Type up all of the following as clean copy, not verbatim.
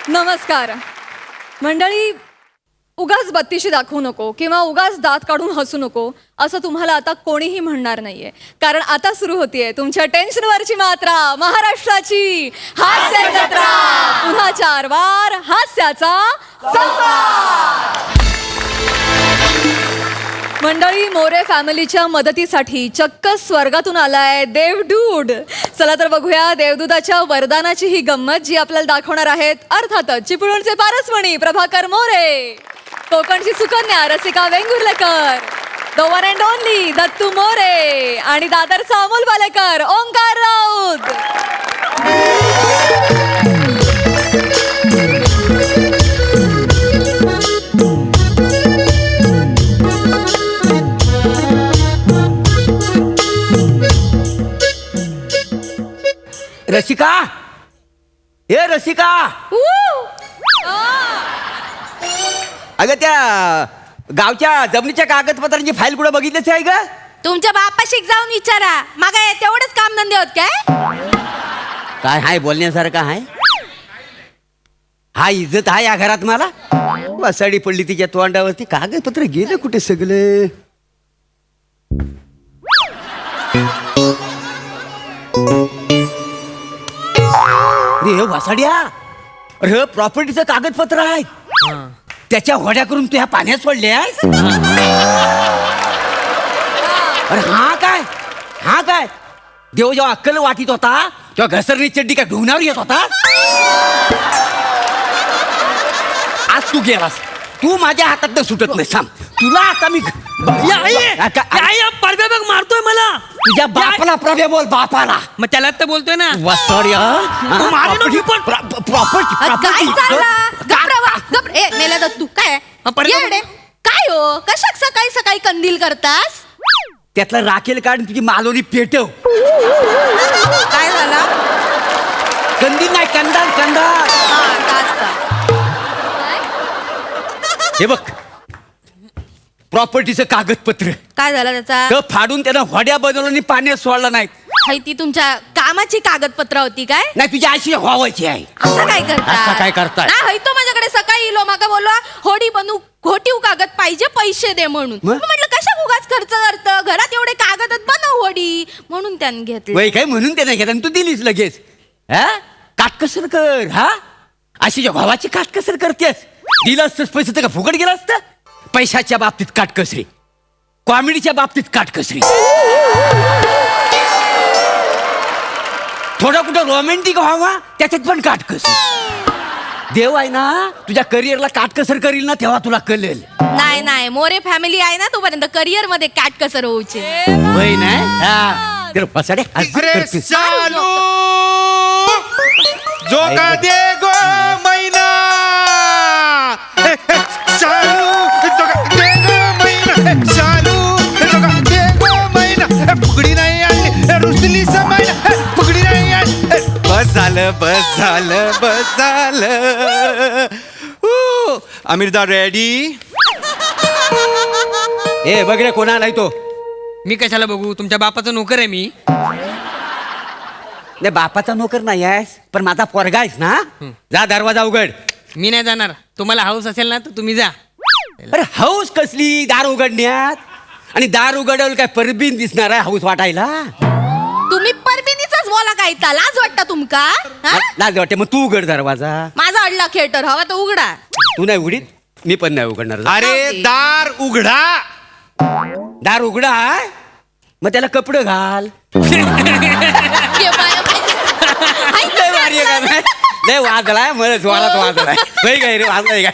नमस्कार मंडळी. उगाच बत्तीशी दाखवू नको किंवा उगाच दात काढून हसू नको असं तुम्हाला आता कोणीही म्हणणार नाहीये, कारण आता सुरू होतीये तुमच्या टेन्शनवरची मात्रा, महाराष्ट्राची हास्य जत्रा. पुन्हा 4 वार हास्याचा संवाद. मंडळी, मोरे फॅमिलीच्या मदतीसाठी चक्क स्वर्गातून आलाय देवदूत. चला तर बघूया देवदूताच्या वरदानाची ही गंमत, जी आपल्याला दाखवणार आहेत अर्थातच चिपळूणचे पारसमणी प्रभाकर मोरे, कोकणची Sukanya Rasika Vengurlekar, the one and only Dattu More आणि दादरचा अमोल बालेकर ओंकार राऊत. रसिका, ए रसिका, अगं त्या गावच्या जमिनीच्या कागदपत्रांची फाईल कुठं बघितलीच आहे का? तुमच्या बापाशी जाऊन विचारा. मग तेवढेच काम धंदे होत काय? काय हाय बोलण्यासारखं आहे? हा इज्जत आहे या घरात मला? वसाडी पडली तिच्या तोंडावरती. कागदपत्र गेलं कुठे सगळं? अरे वसाड्या, अरे प्रॉपर्टीचं कागदपत्र आहे. त्याच्या होड्या करून तू ह्या पाण्यात सोडल्या? अरे हा काय देव जेव्हा अक्कल वाटीत होता तेव्हा घसरणी चड्डी काय ढुंगणावर येत होता? आज तू गेलास, तू माझ्या हातात सुटत नाही. थांब, तुला आता मी मारतोय मला. तुझ्या बापाला प्रभे बोल, बापाला. मग त्याला तर बोलतोय ना. मेला दत्तू काय परत येडे? काय हो, कशाक सकाळी सकाळी कंदील करतास? त्यातला राखेल काढून तुझी मालोनी पेटव. काय झाला? कंदील नाही, कंदार कंदार. हे बघ, प्रॉपर्टीचं कागदपत्र काय झालं त्याचा? तर फाडून त्यानं होड्या बनवलं आणि पाण्यात सोडला नाही. हाय, ती तुमच्या कामाची कागदपत्र होती काय? नाही, तुझी अशी व्हावायची आहे. असं काय करता? असं काय करताय? ना, हाय तो माझ्याकडे सकाळी इलो, माका बोलवा होडी बनवू, घोटीव कागद पाहिजे, पैसे दे म्हणून. मग? म्हटलं कशा उगाच खर्च करतं, घरात एवढे कागद बनव होडी, म्हणून त्याने घेतले. वय काय म्हणून त्याने घेतला आणि तू दिलीस लगेच. हा, काटकसर कर. हा, अशी भावाची काटकसर करतेस. दिलं असतंच पैसे तर का फुकट गेलं असतं? पैशाच्या बाबतीत काटकसरी, कॉमेडीच्या बाबतीत काटकसरी, थोडा कुठं रोमॅन्टिक व्हावा त्याच्यात पण काटकसरी. देव आहे ना तुझ्या करिअरला काटकसर करील ना, तेव्हा तुला कळेल. नाही, मोरे फॅमिली आहे ना, तोपर्यंत करिअर मध्ये काटकसर होऊचे. वय नाही. हा, तर फसाडे अरे चालू जो का दे गो मैना, चालू जो का दे गो मैना, चालू जो का दे गो मैना, फुगडी नाही आणली रुसली समायना, फुगडी नाही आणली. बस झालं. आमिरदा रेडी? ए बघ रे, कोणा नाही तो. मी कशाला बघू? तुमच्या बापाचा नोकर आहे मी. नाही, बापाचा नोकर नाही आहेस, पण माझा पोरगा आहेस ना. जा, दरवाजा उघड. मी नाही जाणार. तुम्हाला हाऊस असेल ना तर तुम्ही जा. अरे हाऊस कसली दार उघडण्यात? आणि दार उघडवलं काय परबीन दिसणार आहे हाऊस वाटायला? तुम्ही परबिनीचाच बोला काय, लाज वाटतं तुमका? हा? लाज वाटते, मग तू उघड दरवाजा. माझा अडला थिएटर हवा तर उघडा. तू नाही उघडीत, मी पण नाही उघडणार. अरे दार उघडा. दार उघडा आहे? मग त्याला कपडे घाल. लय वाजलाय, मला जोरात वाजलाय. काय रे, वाजलाय काय?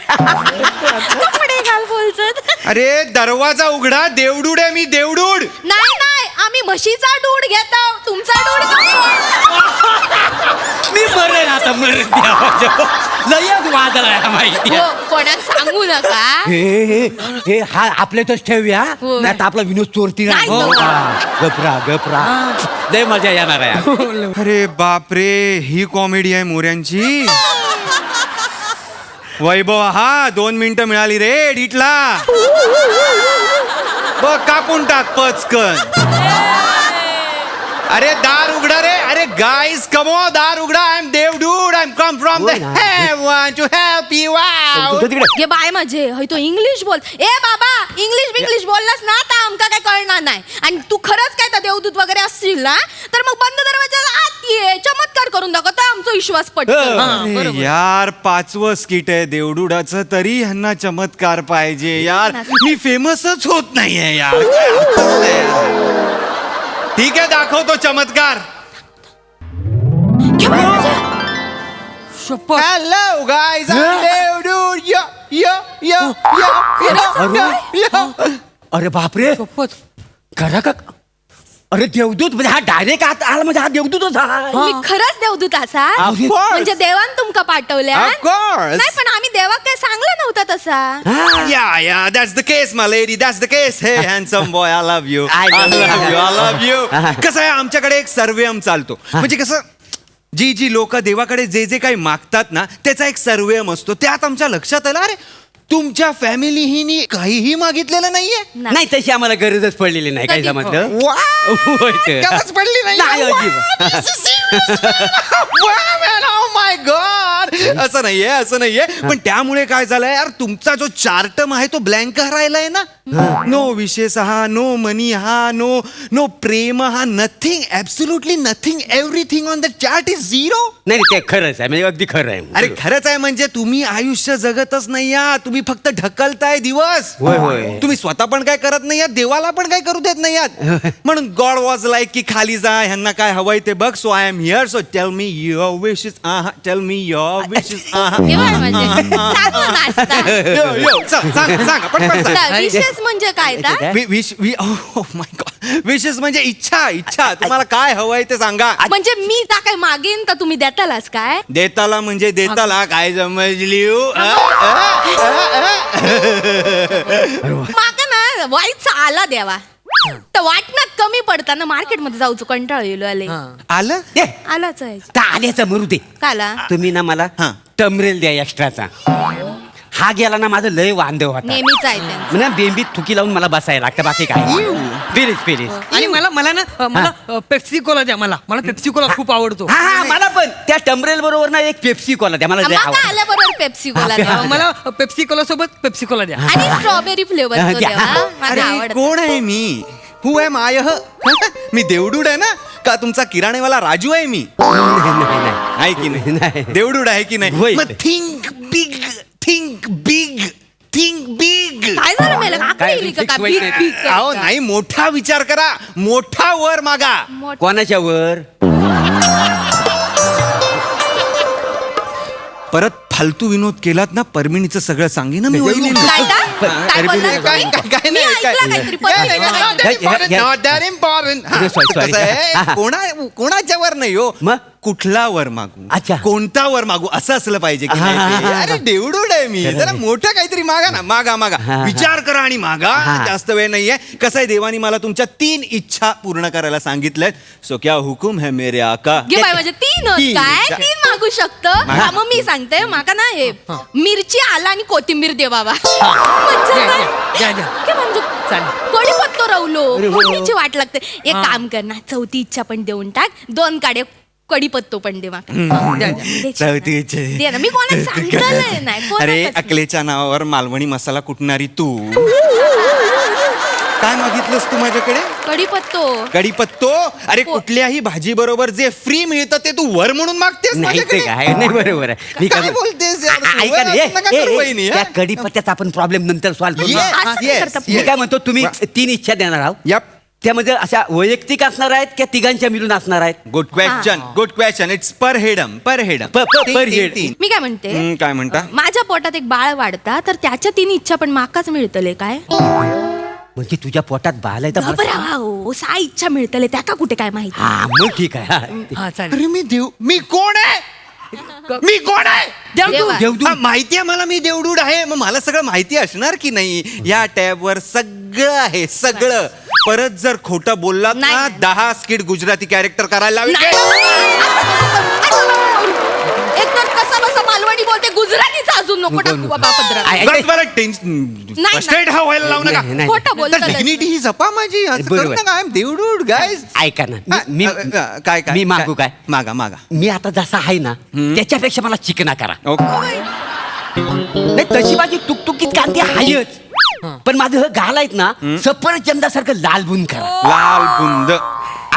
कपडे घाल बोलतात. अरे दरवाजा उघडा. देवडूड आहे मी, देवडूड. नाही, आम्ही म्हशीचा दूध घेतो, तुमचा दूध मी मरेन आता, मरेन. लयच वाजलाय माहिती. कोणाक सांगू नका. हे हा आपल्यातच ठेवूया, होय. नाही तर आपला विनोद चोरती नाही. नाही तो. गपरा लय मजा येणार आहे. अरे बापरे, ही कॉमेडी आहे मोऱ्यांची. वैभव, हा 2 मिनिटं मिळाली रे एडिटला. बघ कापून टाक पचकन. अरे दार उघडा रे. अरे guys, come on, दार उघडा. I'm Devdude. I'm come from the heaven to help you out. तिकडे हे बाय माझे हय तो इंग्लिश बोल. ए बाबा इंग्लिश बोललास ना तर आमका काय कळणार नाही. आणि तू खरंच काय तर देवदूत वगैरे असशील ना तर मग बंद दरवाजाला आत ये, चमत्कार करून दाखव तर आमचा विश्वास पटतो. अरे यार 5वं स्किट आहे देवडुडाचं, तरी ह्यांना चमत्कार पाहिजे यार. मी फेमसच होत नाहीये यार. काय अर्थच नाही यार. ठीक आहे, दाखवतो चमत्कार. घे बाय माझे. शपथ. Hello guys, Devdude. अरे बापरे, शपथ. खरा का? अरे देवदूत म्हणजे हा डायरेक्ट आत आला म्हणजे हा देवदूतच आहे. तुम्ही खरंच देवदूत असा Of course. म्हणजे देवान तुमका पाठवल्या. Of course. नाही पण आम्ही देवाक काय सांगला नव्हता तसा. Yeah, that's the case, my lady. That's the case. Hey, handsome boy, I love you. I love you. कसं आहे, आमच्याकडे एक सर्वेम चालतो. म्हणजे कसं, जी लोक देवाकडे जे काही मागतात ना, त्याचा एक सर्वेम असतो. त्यात आमच्या लक्षात आलं, अरे तुमच्या फॅमिलीही काहीही मागितलेलं नाहीये. नाही तशी आम्हाला गरजच पडलेली नाही. काय कधी? समजलं? Wow. होय ते. गरज पडली नाही. नाही, Wow, अजिबात. this is serious. Wow, man, oh my God. असं नाहीये. पण त्यामुळे काय झालंय यार, तुमचा जो चार्टम आहे तो ब्लँक राहिलाय ना. नो विशेष हा, नो मनी हा, नो प्रेम हा, nothing, absolutely nothing. Everything on the chart is 0. नाही ते खरंच आहे, म्हणजे अगदी खरं आहे. अरे खरंच आहे, म्हणजे तुम्ही आयुष्य जगतच नाही आहात. तुम्ही फक्त ढकलताय दिवस. होय. तुम्ही स्वतः पण काय करत नाही आहात, देवाला पण काय करू देत नाही आहात. म्हणून गॉड वॉज लाईक की खाली जा, ह्यांना काय हवंय ते बघ. So I am here. So tell me your wishes. Tell me your wishes. हे बाय माझे चांगलं नाचता. सांगा पटकन सांगा. विशेष म्हणजे काय ता? माय गॉड, विशेस म्हणजे इच्छा. तुम्हाला काय हवंय ते सांगा. म्हणजे मी जा काय मागेन तर तुम्ही देतालाच काय? देताला म्हणजे देताला, काय समजली? माका ना वाईट आला देवा तर वाटण्यात कमी पडताना मार्केटमध्ये जाऊचं कंटाळ येलो आले. आलं. आलाच आहे. त्या आल्याचं मरू दे. काला तुम्ही ना मला हा. टमरेल द्या एक्स्ट्राचा. हा गेला ना माझं लय वांदव होता. नेहमीच आहे त्यांचं. म्हणजे बेंबीत थुकी लावून मला बसायला लागतं, बाकी काय. प्लीज. आणि मला ना पेप्सी कोला द्या. मला पेप्सी कोला खूप आवडतो. हा मला पण त्या टमरेल बरोबर ना एक पेप्सी कोला द्या. मला लय माका आवडतं. आल्याबरोबर पेप्सी कोला द्या. मला पेप्सी कोला सोबत पेप्सी कोला द्या. आणि स्ट्रॉबेरी फ्लेवर द्या. माझा अरे आवडत. कोण आहे मी? हु आहे माय? मी देवडूड आहे ना, का तुमचा किराणेवाला राजू आहे मी? नाही. आहे की नाही? नाही. देवडूड आहे की होय. नाही? मग थिंक बिग. काय झालं मेला काय आकडे येली का? fix भीक व्हायचं भीक करता. अहो नाही, मोठा विचार करा. मोठा वर मागा. कोणाच्या वर? परत फालतू विनोद केलात ना, परमिणीचं सगळं सांगेन ना मी वहिनीला. काय का? काय बोललास तुम्ही? काय मी ऐकलं काहीतरी परमिणीचं काहीतरी. Not that important. हा, Sorry. कसं आहे, कोणाच्या वर नाही हो. मग? कुठला वर मागू, अच्छा. कोणता वर मागू असं असलं पाहिजे की नाही ते? अरे देवडूड आहे मी. जरा मोठं काहीतरी मागा ना. मागा. विचार करा आणि मागा. जास्त वेळ नाहीये. कसं आहे, देवानी मला तुमच्या 3 इच्छा पूर्ण करायला सांगितल्यात. सो क्या हुकुम है मेरे आका? घे बाय म्हणजे 3 तीन. काय 3 मागू शकतो. हा, मग मी सांगते माका ना हे मिरची आला आणि कोथिंबीर दे बाबा. म्हणजे काय? द्या. घे म्हणजे चालेल. कढीपत्तो रवलो फोडणीची वाट लागते. एक काम कर ना, 4थी इच्छा पण देऊन टाक. 2 काडे कढीपत्तो पण दे माका. द्या. दे. चौथी इच्छा. दे ना, मी कोणाला सांगितलं नाही. अरे कोणालाच अकलेच्या नावावर मालवणी मसाला कुटणारी तू. काय मागितलंस तू माझ्याकडे? कढीपत्तो. कढीपत्तो. अरे कुठल्याही भाजी बरोबर जे फ्री मिळतं ते तू वर म्हणून मागतेस नाही ते माझ्याकडे? काय नाही, बरोबर आहे. मी काय बोलतेस यार? ऐका ना, वर नका करू वहिनी, हा? त्या कढीपत्त्याचा आपण प्रॉब्लेम नंतर सॉल्व्ह करू. Yes, असं काय yes, करता? मी yes. काय म्हणतो, तुम्ही 3 इच्छा देणार आहोत. Yup. त्या म्हणजे अशा वैयक्तिक असणार आहेत की तिघांच्या मिळून असणार आहेत? Good question. इट्स पर हेडम. per head. मी काय म्हणते, काय म्हणता? माझ्या पोटात एक बाळ वाढता तर त्याच्या 3 इच्छा पण माकाच मिळतले काय? म्हणजे तुझ्या पोटात बाल आहे तर मला- घबरा हो, 6 इच्छा मिळतले त्या का कुठे काय माहिती. हा मग ठीक आहे. हा. हा चालेल. अरे मी कोण आहे? मी कोण आहे? देवा. देवदूत. हा, माहिती आहे मला, मी देवडूड आहे. मग मला सगळं माहिती असणार की नाही? या टॅबवर सगळं आहे, सगळं. परत जर खोटं बोललात ना, नाही. 10 स्किट गुजराती कॅरेक्टर करायला लावेल. नाही. असं नको करू. एक तर कसा थोडस मालवणी बोलते, गुजरातीच अजून नको टाकू बाबा पदरात. ऐक- बरं नाही. टेन्शन स्ट्रेट हा व्हायला लावू नका. नाही, नाही. खोटं बोलतात. डिग्निटी ही जपा माझी. असं बरोबर. करू नका. I am Devdude guys. ऐका ना मी काय काय मी मागू काय मागा मागा. मी आता जसा आहे ना त्याच्यापेक्षा मला चिकना करा. ओके. नाही तशी माझी तुकतुकीत कांती आहेच पण माझं गाल आहेत ना सफरचंदासारखं लाल बुन करा लाल बुंद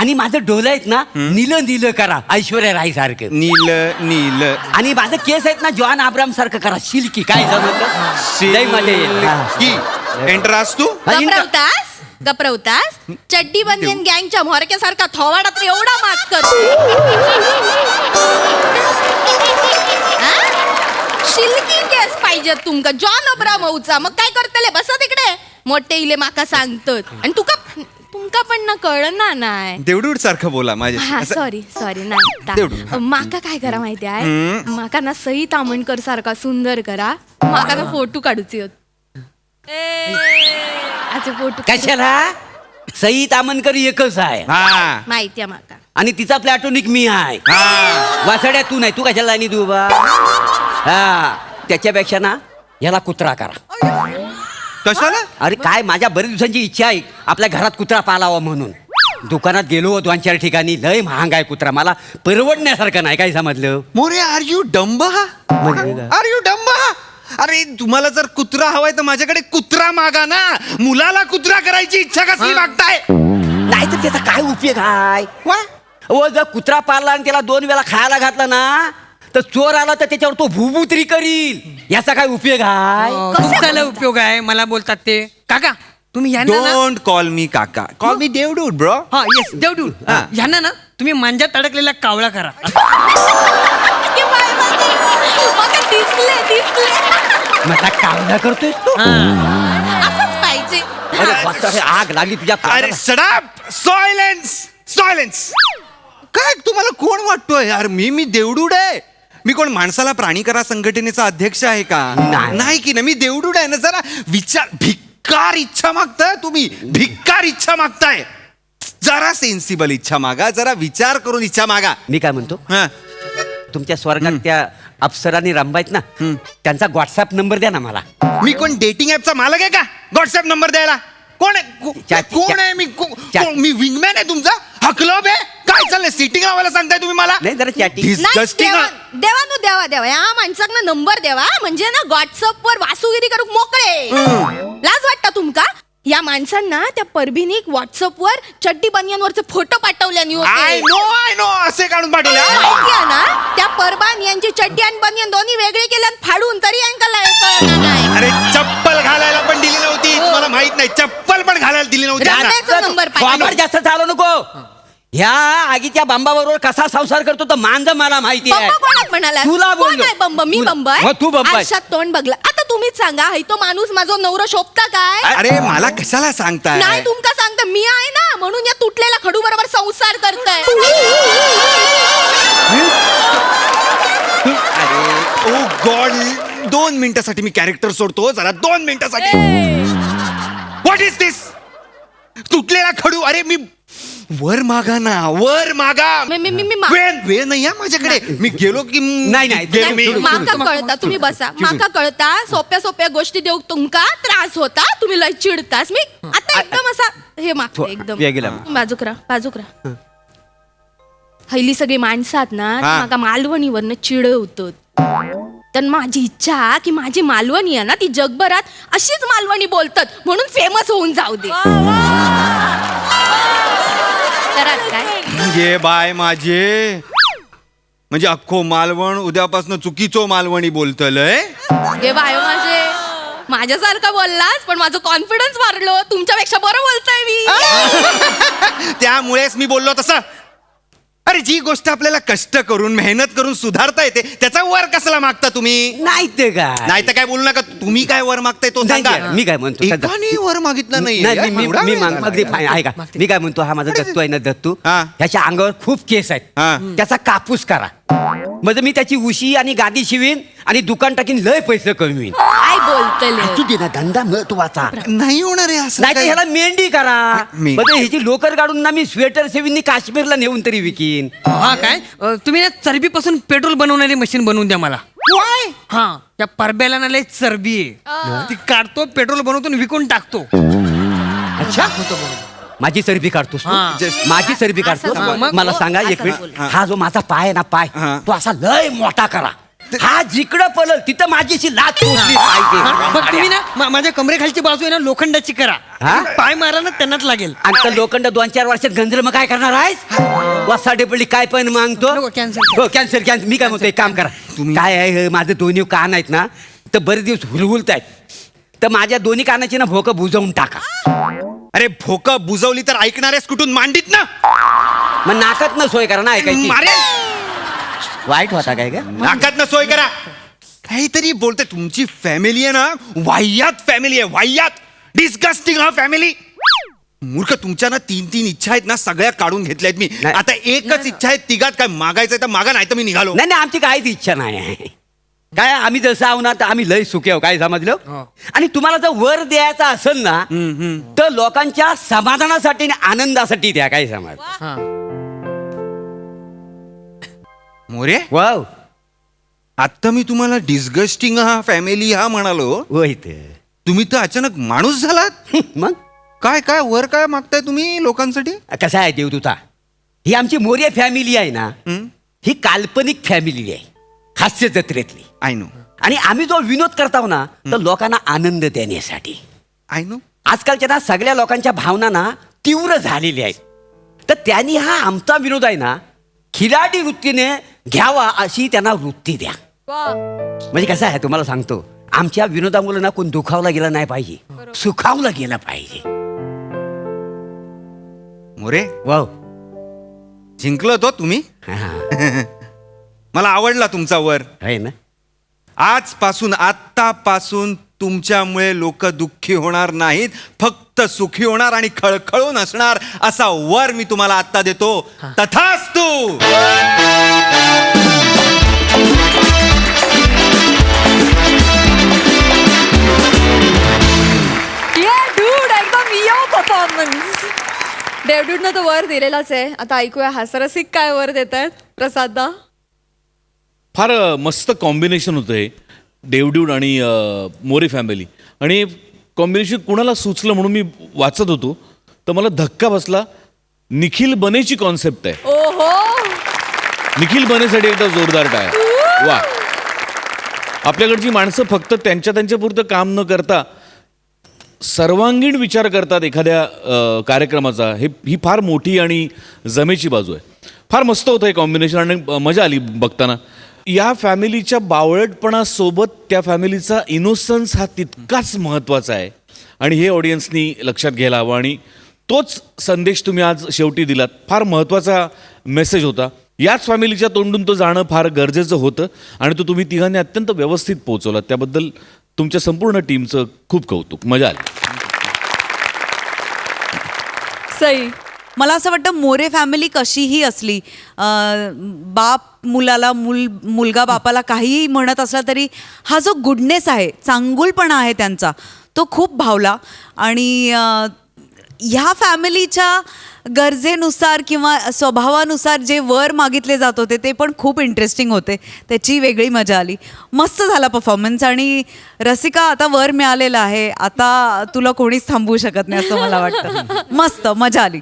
आणि माझं डोलं आहेत ना नीलं नीलं करा ऐश्वर्या राय सारखं नील नील आणि माझं केस आहेत ना जॉन आब्राम सारखं करा सिल्की काय जमलं लय मजा येईल. हा. की एंट्रास तू हा, इंट- गप्रवतास चड्डी बनियन गँगच्या म्होरक्यासारखा थोवाडा तर एवढा माच करतो. शिल्की केस पाहिजे तुमका जॉन अब्रामचा. मग काय करतले बसा तिकडे मोठे इले माका सांगतात आणि तुमका पण ना कळना नाही. देवडूड सारखं बोला माझे. हा सॉरी नाही तेवढं, हा. माका काय करा माहिती आहे माका ना सई तामणकर सारखा सुंदर करा. माका ना फोटो काढूचे होत. असे फोटो कशाला सई तामणकर एकच आहे हा माहिती आहे माका. आणि तिचा प्लॅटोनिक मी आहे हा वासड्या तू नाही तू कशाला आणि तू बा हा त्याच्यापेक्षा ना याला कुत्रा करा. कशाला अरे काय माझ्या बरेच दिवसांची इच्छा आहे आपल्या घरात कुत्रा पालावा म्हणून. दुकानात गेलो 2-4 ठिकाणी लय महाग आहे कुत्रा मला परवडण्यासारखं नाही काय समजलं. मोरे आर यू डंब म्हणजे काय? आर यू डंब अरे तुम्हाला जर कुत्रा हवाय तर माझ्याकडे कुत्रा मागा ना. मुलाला कुत्रा करायची इच्छा कसली मागताय. नाही तर त्याचा काय उपयोग आहे ओ जर कुत्रा पाळला आणि त्याला 2 वेळा खायला घातला ना तर चोर आला तर त्याच्यावर तो भूभुत्री करील. याचा काय उपयोग आहे. तुमचा लय उपयोग आहे मला बोलतात ते. काका तुम्ही यांना ना डोंट कॉल मी काका कॉल मी देवडूड ब्रो. हा येस देवडू हा. यांना ना तुम्ही मांजात अडकलेला कावळा करा. ते बाय बाय. माका दिसले मला कावला करतोय तू असंच पाहिजे. अरे वाचा, अरे आग लागली तुझ्या अरे कानाला. शडाप सायलेन्स सायलेन्स. काय तुम्हाला कोण वाटतोय यार मी देवडूड आहे. मी कोण माणसाला प्राणी करा संघटनेचा अध्यक्ष आहे का. नाही. नाही की ना मी देवडूड आहे ना. जरा विचार भिक्कार इच्छा मागताय तुम्ही. भिक्कार इच्छा मागताय. जरा सेन्सिबल इच्छा मागा. जरा विचार करून इच्छा मागा. मी काय म्हणतो हा तुमच्या स्वर्गात त्या अप्सरांनी रंबायत ना त्यांचा व्हॉट्सअप नंबर द्या ना मला. मी कोण डेटिंग ऍपचा मालक आहे का व्हॉट्सअप नंबर द्यायला. कोण आहे चॅट- कोण आहे मी मी विंगमॅन आहे तुमचा. हा क्लब आहे काय चाललंय. सिटिंग लावायला सांगताय तुम्ही मला. नाही जरा चॅटिंग Disgusting. देवा या माणसांना नंबर देवा म्हणजे ना व्हॉट्सअप वर वासुगिरी करूक मोकळे. लाज वाटता तुमका. या माणसांना त्या परभीनीक व्हॉट्सअप वर चड्डी बनियनवरचे फोटो पाठवल्यानी आय होते. नो असे काढून पाठवले. माहिती आहे ना त्या परबान यांची चड्डी आणि बनियन दोन्ही वेगळे केले आणि फाडून तरी यांका कळलं नाही. अरे चप्पल घालायला पण दिली नव्हती. तुम्हाला माहित नाही चप्पल पण घालायला दिली नव्हती. रम्याचा नंबर वापर पाहिजे. जास्त चालू नको. ह्या आगीच्या बांबाबरोबर कसा संसार करतो तर मांज मला माहिती आहे. बंब कोणाक म्हणाला. तुला कोण बोललो. आहे बंब. मी तुला. बंब आहे. हो, तू बंब आहे. आरशात तोंड बघला. आता तुम्हीच सांगा हाय तो माणूस माझा नवरा शोभता काय. अरे मला कशाला सांगताय. नाही तुमका सांगता मी आहे ना म्हणून या तुटलेल्या खडू बरोबर संसार करताय. अरे ओ गॉड 2 मिनिटासाठी मी कॅरेक्टर सोडतो. जरा 2 मिनिटासाठी. व्हॉट इज दिस. तुटलेला खडू. अरे मी वर मागा ना वर मागा. मी वेळ नाही आहे माझ्याकडे. मी गेलो की नाही, गेलो मी. सोडून. माका कळता तुम्ही बसा. माका कळता सोप्या गोष्टी देऊ तुमका त्रास होता. तुम्ही लय चिडतास. मी आता एकदम असा हे मागतो एकदम वेगळा. बाजूकरा हल्ली सगळी माणसं आहेत ना ती हा. माका मालवणीवरनं चिडवतात. तर माझी इच्छा हा की माझी मालवणी आहे ना ती जगभरात अशीच मालवणी बोलतात म्हणून फेमस होऊन जाऊ दे. करा काय ये बाय माझे म्हणजे अख्खो मालवण उद्यापासून चुकीचो मालवणी बोलतलय. हे बाय माझ्यासारखं बोललास पण माझं कॉन्फिडन्स वाढलो. तुमच्यापेक्षा बरं बोलताय मी. त्यामुळेच मी बोललो तसं. अरे जी गोष्ट आपल्याला कष्ट करून मेहनत करून सुधारता येते त्याचा वर कसला मागता तुम्ही. नाही ते काय नाही तर काय बोलू नका. तुम्ही काय वर मागताय तो नाही, सांगा. मी काय म्हणतो एकाने वर मागितलं नाही. नाही अगदी fine, आहे का मी काय म्हणतो हा माझा दत्तू आहे ना दत्तू हा. ह्याच्या अंगावर खूप केस हा. आहेत त्याचा कापूस करा म्हणजे मी त्याची उशी आणि गादी शिवीन आणि दुकान टाकीन लय पैसे कमवीन. काय बोलतले. असू दे ना धंदा महत्वाचा. नाही होणार आहे असं नाही तर काय. ह्याला मेंढी करा मेंढी. म्हणजे ह्याची लोकर काढून ना मी स्वेटर सेवीन काश्मीरला नेऊन तरी विकीन. हा काय तुम्ही ना चरबीपासून पेट्रोल बनवणारी मशीन बनवून द्या मला. हा त्या परब्याला ना लय चरबी आहे ती काढतो पेट्रोल बनवतो आणि विकून टाकतो. अच्छा माझी चरबी काढतोस तू? हा. माझी चरबी काढतोस असंच बोल. मला सांगा एक असंच मिनिट बोल. हा जो माझा पाय आहे ना पाय हा. तो असा लय मोठा करा. हा जिकडं पळल तिथं माझीशी लाच पोचली हा, पण तुम्ही पाहिजे. ना माझ्या कमरेखालची बाजू आहे ना लोखंडाची करा. हा? पाय मारा ना त्यांनाच लागेल. आणि तर लोखंड 2-4 वर्षात गंजर मग काय करणार आहेस? वसाडे पडली काय पण मागतो नको, cancel. हो कॅन्सर कॅन्सर. मी काय म्हणतो एक काम करा काय आहे हे माझे दोन्ही कान आहेत ना तर बरेच दिवस हुलहुलत आहेत तर माझ्या दोन्ही कानाची ना भोकं बुजवून टाका. अरे भोक बुजवली तर ऐकणाऱ्यास कुठून मांडीत ना मग नाकात न सोय करा ना ऐकायची. मारे वाईट होता काय का नाकात ना सोय करा. काहीतरी बोलते. तुमची फॅमिली आहे ना वाह्यात फॅमिली आहे वाह्यात. डिस्गस्टिंग हा फॅमिली. मूर्ख तुमच्या ना 3 इच्छा आहेत ना सगळ्या काढून घेतल्यात मी. नाही. आता एकच इच्छा आहे तिघात काय मागायचं तर मागा नाही तर मी निघालो. नाही नाही आमची काहीच इच्छा नाही आहे काय आम्ही जसं आहो ना तर आम्ही लय सुखी आहो काय समजलं. हो. आणि तुम्हाला जर वर द्यायचा असेल ना तर लोकांच्या समाधानासाठी आणि आनंदासाठी द्या काय समज. हा. मोरे वाव आता मी तुम्हाला डिस्गस्टिंग हा फॅमिली हा म्हणालो. होय ते तुम्ही तर अचानक माणूस झालात. मग काय काय वर काय मागताय तुम्ही लोकांसाठी. कसं आहे देवदूता ही आमची मोर्य फॅमिली आहे ना ही काल्पनिक फॅमिली आहे हास्य जत्रेतली. आय नो आणि आम्ही जो विनोद करताव ना तर लोकांना आनंद देण्यासाठी. I know. आजकालच्या ना सगळ्या लोकांच्या भावना ना तीव्र झालेल्या आहेत तर त्यांनी हा आमचा विनोद आहे ना खिलाडी वृत्तीने घ्यावा अशी त्यांना वृत्ती द्या. वा म्हणजे कसं आहे तुम्हाला सांगतो आमच्या विनोदामुळे ना कोण दुखावला गेला नाही पाहिजे सुखावला गेला पाहिजे. मोरे वाव जिंकलो तो तुम्ही. मला आवडला तुमचा वर. आहे ना आजपासून आत्तापासून तुमच्यामुळे लोक दुःखी होणार नाहीत फक्त सुखी होणार आणि खळखळून असणार असा वर मी तुम्हाला आत्ता देतो. तथास्तु. डूड एकदम यो परफॉर्मन्स. डेव्हड्यूडनं तो वर दिलेलाच आहे. आता ऐकूया हास्यरसिक काय वर देत आहेत प्रसाददा. फार मस्त कॉम्बिनेशन होतं हे डेव्हड्यूड आणि मोरे फॅमिली. आणि कॉम्बिनेशन कुणाला सुचलं म्हणून मी वाचत होतो तर मला धक्का बसला. निखिल बनेची कॉन्सेप्ट आहे. ओहो निखिल बनेसाठी एकदा जोरदार टाळ्या. वा. आपल्याकडची माणसं फक्त त्यांच्या पुरतं काम न करता सर्वांगीण विचार करतात एखाद्या कार्यक्रमाचा. ही फार मोठी आणि जमेची बाजू आहे. फार मस्त होतं हे कॉम्बिनेशन आणि मजा आली बघताना. या फॅमिलीच्या बावळटपणासोबत त्या फॅमिलीचा इनोसन्स हा तितकाच महत्त्वाचा आहे आणि हे ऑडियन्सनी लक्षात घ्यायला हवं. आणि तोच संदेश तुम्ही आज शेवटी दिलात. फार महत्त्वाचा मेसेज होता. याच फॅमिलीच्या तोंडून तो जाणं फार गरजेचं होतं आणि तो तुम्ही तिघांनी अत्यंत व्यवस्थित पोहोचवलात. त्याबद्दल तुमच्या संपूर्ण टीमचं खूप कौतुक. मजा आली. सई. मला असं वाटतं मोरे फॅमिली कशीही असली बाप मुलाला मुलगा बापाला काहीही म्हणत असला तरी हा जो गुडनेस आहे चांगुलपणा आहे त्यांचा तो खूप भावला. आणि ह्या फॅमिलीच्या गरजेनुसार किंवा स्वभावानुसार जे वर मागितले जात होते ते पण खूप इंटरेस्टिंग होते. त्याची वेगळी मजा आली. मस्त झाला परफॉर्मन्स. आणि रसिका आता वर मिळालेला आहे आता तुला कोणीच थांबवू शकत नाही असं मला वाटतं. मस्त मजा आली.